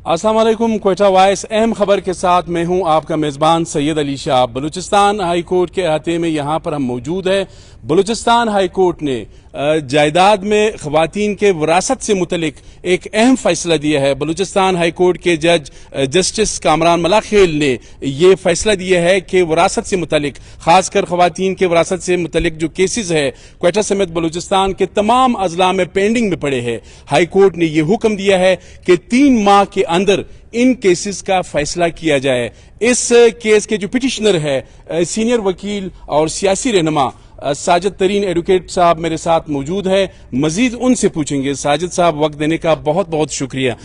अस्सलाम वालेकुम। क्वेटा वॉइस अहम खबर के साथ मैं हूं आपका मेज़बान सैयद अली शाह। बलूचिस्तान हाई कोर्ट के अहाते में यहाँ पर हम मौजूद हैं। बलूचिस्तान हाई कोर्ट ने जायदाद में ख़वातीन के विरासत से मुतलिक एक अहम फैसला दिया है। बलूचिस्तान हाई कोर्ट के जज जस्टिस कामरान मलाखेल ने यह फैसला दिया है कि विरासत से मुतलिक, खासकर ख़वातीन के विरासत से मुतलिक जो केसेस है क्वेटा समेत बलूचिस्तान के तमाम अजला में पेंडिंग में पड़े हैं, हाई कोर्ट ने यह हुक्म दिया है कि 3 माह के अंदर इन केसेस का फैसला किया जाए। इस केस के जो पिटिशनर है सीनियर वकील और सियासी रहनुमा साजिद तरीन एडवोकेट साहब मेरे साथ मौजूद है। मजीद उनसे पूछेंगे। साजिद साहब, वक्त देने का बहुत बहुत शुक्रिया।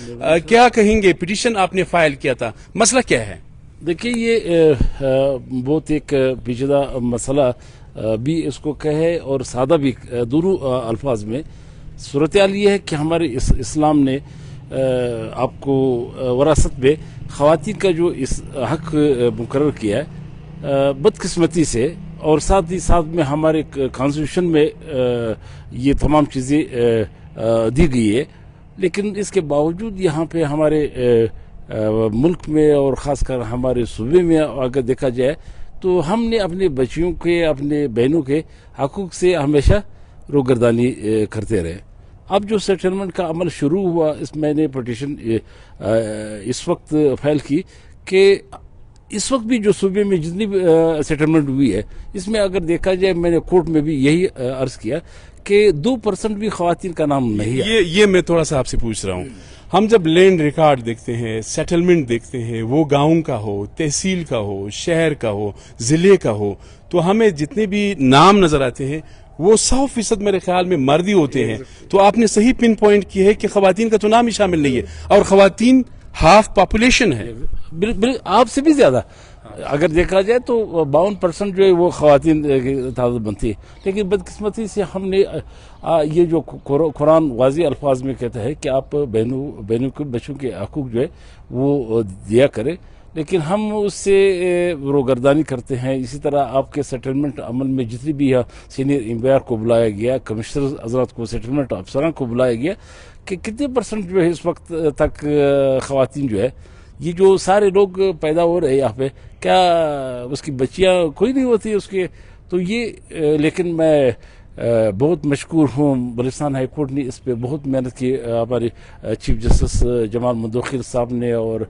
क्या कहेंगे, पिटिशन आपने फाइल किया था, मसला क्या है? देखिए, ये बहुत एक पेचीदा मसला भी इसको कहे और सादा भी, दोनों अल्फाज में। सूरत हाल ये है कि हमारे इस्लाम ने आपको वरासत में ख़वातीन का जो इस हक मुकर्रर किया है बदकिस्मती से, और साथ ही साथ में हमारे कॉन्स्टिट्यूशन में ये तमाम चीज़ें दी गई है। लेकिन इसके बावजूद यहाँ पे हमारे मुल्क में और ख़ासकर हमारे सूबे में अगर देखा जाए तो हमने अपने बच्चियों के, अपने बहनों के हकूक़ से हमेशा रोगर्दानी करते रहे। अब जो सेटलमेंट का अमल शुरू हुआ, इस मैंने पटिशन इस वक्त फाइल की कि इस वक्त भी जो सूबे में जितनी भी सेटलमेंट हुई है, इसमें अगर देखा जाए, मैंने कोर्ट में भी यही अर्ज किया कि 2% भी ख़वातीन का नाम नहीं है। ये मैं थोड़ा सा आपसे पूछ रहा हूँ। हम जब लैंड रिकॉर्ड देखते हैं, सेटलमेंट देखते हैं, वो गाँव का हो, तहसील का हो, शहर का हो, ज़िले का हो, तो हमें जितने भी नाम नजर आते हैं वो 100% मेरे ख्याल में मर्दी होते हैं। तो आपने सही पिन पॉइंट की है कि ख़वातीन का तो नाम ही शामिल नहीं है, और ख़वातीन हाफ पॉपुलेशन है। बिल्कुल आपसे भी ज्यादा अगर देखा जाए तो 52% जो है वो ख़वातीन की तादाद बनती है। लेकिन बदकिस्मती से हमने ये जो कुरान वाज़ी अल्फाज में कहता है कि आप बहनों के बच्चों के हकूक़ जो है वो दिया करें, लेकिन हम उससे रोगर्दानी करते हैं। इसी तरह आपके सेटलमेंट अमल में जितनी भी सीनियर इंपायर को बुलाया गया, कमिश्नर हजरात को, सेटलमेंट अफसरान को बुलाया गया कि कितने % जो है इस वक्त तक ख़वातीन जो है, ये जो सारे लोग पैदा हो रहे हैं यहाँ पे, क्या उसकी बच्चियाँ कोई नहीं होती उसके? तो ये लेकिन मैं बहुत मशकूर हूँ, बलूचिस्तान हाई कोर्ट ने इस पर बहुत मेहनत की। हमारे चीफ जस्टिस जमाल मुदखिल साहब ने और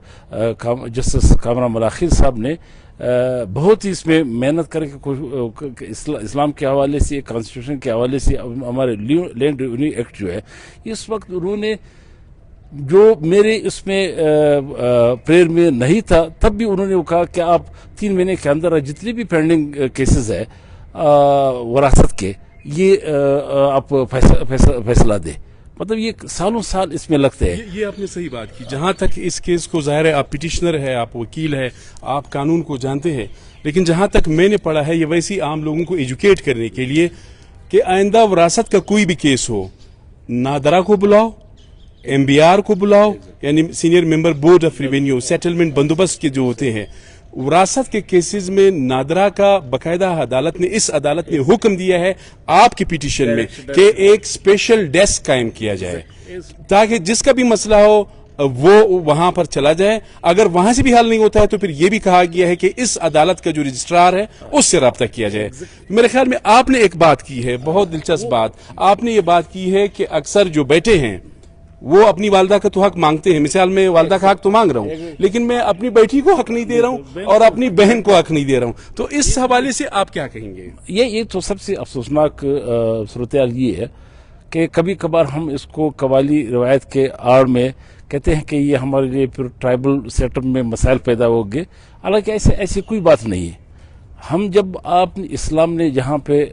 जस्टिस कामरान मलाखेल साहब ने बहुत ही इसमें मेहनत करके इस्लाम के हवाले से, कॉन्स्टिट्यूशन के हवाले से, हमारे लैंड रेवेन्यू एक्ट जो है, इस वक्त उन्होंने जो मेरे इसमें प्रेयर में नहीं था, तब भी उन्होंने कहा कि आप 3 महीने के अंदर जितने भी पेंडिंग केसेस है वरासत के, ये आप फैसला दे। मतलब ये सालों साल इसमें लगते हैं। ये आपने सही बात की। जहां तक इस केस को, जाहिर है आप पिटिशनर है, आप वकील है, आप कानून को जानते हैं, लेकिन जहां तक मैंने पढ़ा है, ये वैसे ही आम लोगों को एजुकेट करने के लिए कि आइंदा वरासत का कोई भी केस हो, नादरा को बुलाओ, MBR को बुलाओ, यानी senior member board of revenue, settlement बंदोबस्त के जो होते हैं, विरासत के केसेस में नादरा का बकायदा इस अदालत ने हुक्म दिया है आपकी पिटीशन में कि एक स्पेशल डेस्क कायम किया जाए, ताकि जिसका भी मसला हो वो वहां पर चला जाए। अगर वहां से भी हल नहीं होता है तो फिर यह भी कहा गया है कि इस अदालत का जो रजिस्ट्रार है उससे रब्ता किया जाए। मेरे ख्याल में आपने एक बात की है, बहुत दिलचस्प बात आपने ये बात की है कि अक्सर जो बेटे हैं वो अपनी वालदा का तो हक मांगते हैं। मिसाल में वालदा का हक तो मांग रहा हूँ, लेकिन मैं अपनी बेटी को हक नहीं दे रहा हूँ और अपनी बहन को हक नहीं दे रहा हूँ। तो इस हवाले से आप क्या कहेंगे? ये तो सबसे अफसोसनाक सूरत हाल ये है कि कभी कभार हम इसको कवाली रवायत के आड़ में कहते हैं कि ये हमारे लिए फिर ट्राइबल सेटअप में मसाइल पैदा हो गए। हालांकि ऐसी कोई बात नहीं है। हम जब आप इस्लाम ने जहाँ पे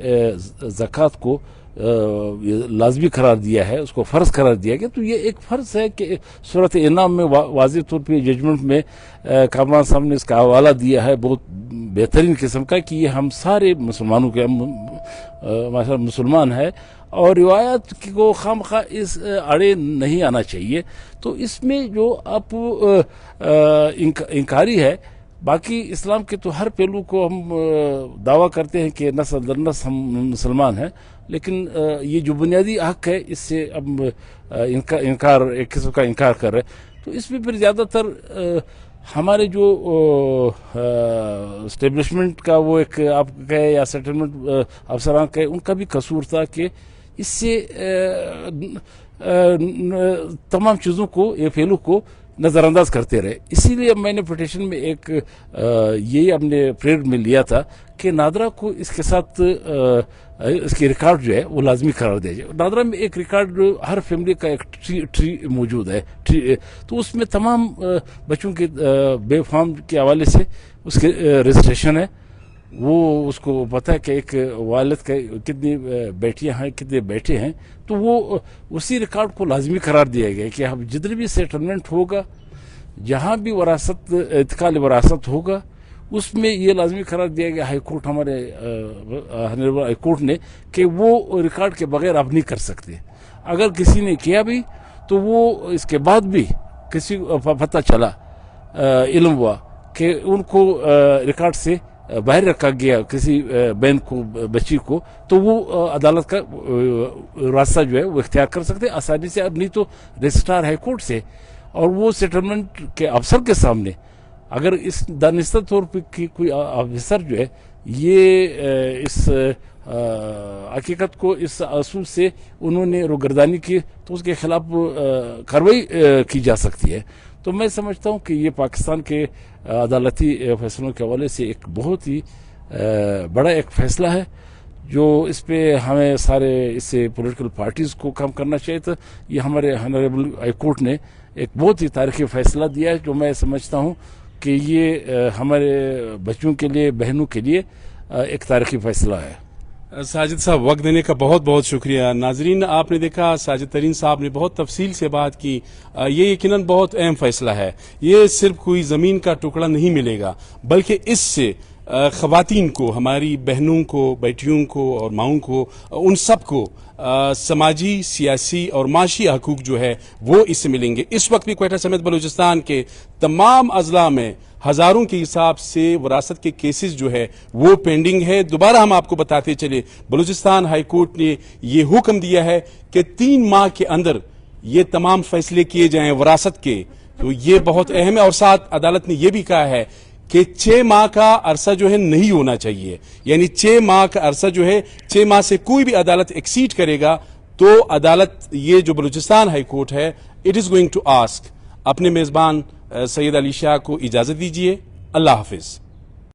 ज़कात को लाजमी करार दिया है, उसको फ़र्ज करार दिया गया, तो ये एक फ़र्ज है कि सूरत इनाम में वाज़ेह तौर पे जजमेंट में कामरान साहब ने इसका हवाला दिया है बहुत बेहतरीन किस्म का कि ये हम सारे मुसलमानों के मुसलमान है और रिवायत को खामखा इस आड़े नहीं आना चाहिए। तो इसमें जो आप इंकारी है, बाकी इस्लाम के तो हर पहलू को हम दावा करते हैं कि नस्ल दर नस्ल हम मुसलमान हैं, लेकिन ये जो बुनियादी हक है इससे अब इनकार एक किस्म का इनकार कर रहे हैं। تو اس میں پھر زیادہ تر ہمارے جو اسٹیبلشمنٹ کا وہ ایک آپ کہے یا سیٹلمنٹ افسران کہے ان کا بھی قصور تھا کہ اس سے تمام چیزوں کو یہ پہلو کو نظر انداز کرتے رہے. اسی لیے میں نے پٹیشن میں ایک یہی ہم نے پریئر میں لیا تھا کہ نادرا کو اس کے ساتھ اس کی ریکارڈ جو ہے وہ لازمی قرار دیا جائے. نادرا میں ایک ریکارڈ ہر فیملی کا ایک ٹری موجود ہے, تو اس میں تمام بچوں کے بے فارم کے حوالے سے اس کے رجسٹریشن ہے. وہ اس کو پتہ ہے کہ ایک والد کے کتنی بیٹیاں ہیں کتنے بیٹے ہیں, تو وہ اسی ریکارڈ کو لازمی قرار دیا گیا کہ اب جتنے بھی سیٹلمنٹ ہوگا جہاں بھی وراثت انتقال وراثت ہوگا اس میں یہ لازمی قرار دیا گیا ہائی کورٹ ہمارے ہائی کورٹ نے کہ وہ ریکارڈ کے بغیر آپ نہیں کر سکتے. اگر کسی نے کیا بھی تو وہ اس کے بعد بھی کسی پتہ چلا علم ہوا کہ ان کو ریکارڈ سے باہر رکھا گیا کسی بہن کو بچی کو, تو وہ عدالت کا راستہ جو ہے وہ اختیار کر سکتے آسانی سے. اب نہیں تو رجسٹرار ہائی کورٹ سے اور وہ سیٹلمنٹ کے افسر کے سامنے اگر اس دانستہ طور پہ کوئی افسر جو ہے یہ اس حقیقت کو اس اصول سے انہوں نے روگردانی کی تو اس کے خلاف کارروائی کی جا سکتی ہے. تو میں سمجھتا ہوں کہ یہ پاکستان کے عدالتی فیصلوں کے حوالے سے ایک بہت ہی بڑا ایک فیصلہ ہے جو اس پہ ہمیں سارے اس سے پولیٹیکل پارٹیز کو کام کرنا چاہیے تھا. یہ ہمارے ہانریبل ہائی کورٹ نے ایک بہت ہی تاریخی فیصلہ دیا ہے جو میں سمجھتا ہوں کہ یہ ہمارے بچوں کے لیے بہنوں کے لیے ایک تاریخی فیصلہ ہے. ساجد صاحب وقت دینے کا بہت بہت شکریہ. ناظرین آپ نے دیکھا ساجد ترین صاحب نے بہت تفصیل سے بات کی. یہ یقیناً بہت اہم فیصلہ ہے. یہ صرف کوئی زمین کا ٹکڑا نہیں ملے گا بلکہ اس سے خواتین کو ہماری بہنوں کو بیٹیوں کو اور ماؤں کو ان سب کو سماجی سیاسی اور معاشی حقوق جو ہے وہ اس سے ملیں گے. اس وقت بھی کوئٹہ سمیت بلوچستان کے تمام اضلاع میں ہزاروں کے حساب سے وراثت کے کیسز جو ہے وہ پینڈنگ ہے. دوبارہ ہم آپ کو بتاتے چلے بلوچستان ہائی کورٹ نے یہ حکم دیا ہے کہ 3 ماہ کے اندر یہ تمام فیصلے کیے جائیں وراثت کے. تو یہ بہت اہم ہے اور ساتھ عدالت نے یہ بھی کہا ہے کہ 6 ماہ کا عرصہ جو ہے نہیں ہونا چاہیے. یعنی 6 ماہ کا عرصہ جو ہے 6 ماہ سے کوئی بھی عدالت ایکسیڈ کرے گا تو عدالت یہ جو بلوچستان ہائی کورٹ ہے it is going to ask. اپنے میزبان سید علی شاہ کو اجازت دیجیے. اللہ حافظ.